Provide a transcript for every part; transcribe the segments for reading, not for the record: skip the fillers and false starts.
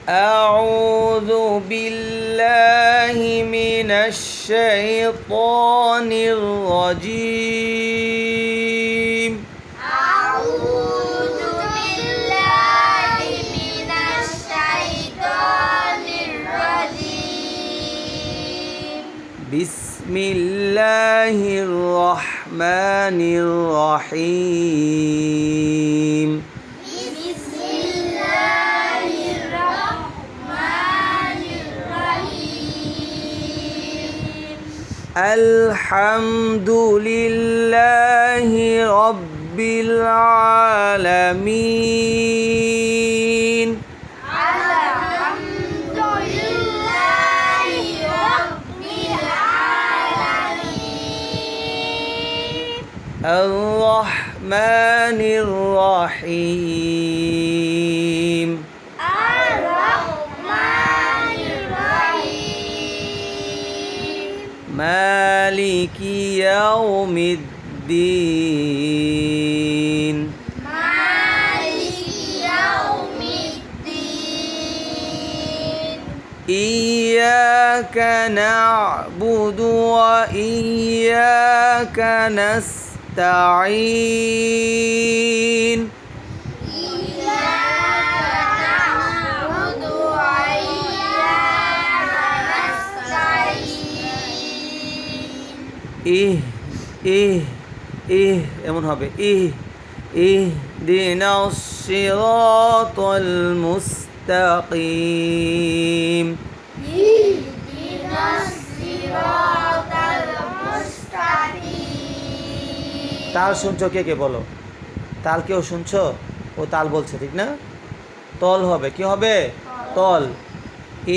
أعوذ بالله من الشيطان الرجيم أعوذ بالله من الشيطان الرجيم بسم الله الرحمن الرحيم بسم الله الرحمن الرحيم الحمد لله رب العالمين الحمد لله رب العالمين الرحمن الرحيم الرحمن الرحيم مالك يوم الدين مالك يوم الدين إياك نعبد وإياك نستعين إياك نعبد وإياك نستعين এমন হবে ইহদিনাস সিরাতাল মুস্তাকিম اهدنا الصراط المستقيم তাল শুনছো কে বলো তাল কেউ শুনছো ও তাল বলছে ঠিক না তল হবে কি হবে তল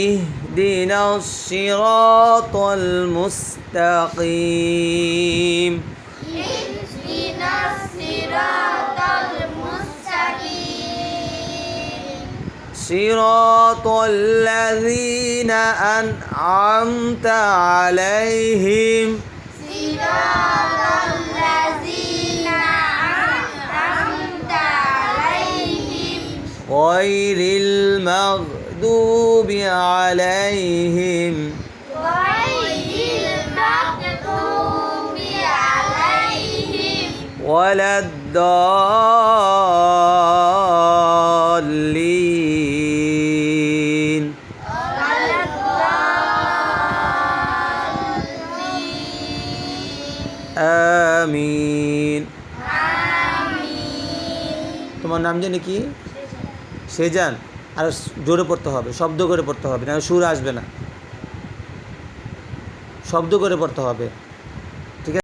ইহদিনাস সিরাতাল মুস্তাকিম اهدنا الصراط المستقيم صراط الذين أنعمت عليهم صراط الذين أنعمت عليهم غير المغضوب عليهم غير المغضوب عليهم ولا الضالين ولا الضالين آمين তোমার নাম জানি কি সেজান আর জোরে পড়তে হবে শব্দ করে পড়তে হবে না সুর আসবে না শব্দ করে পড়তে হবে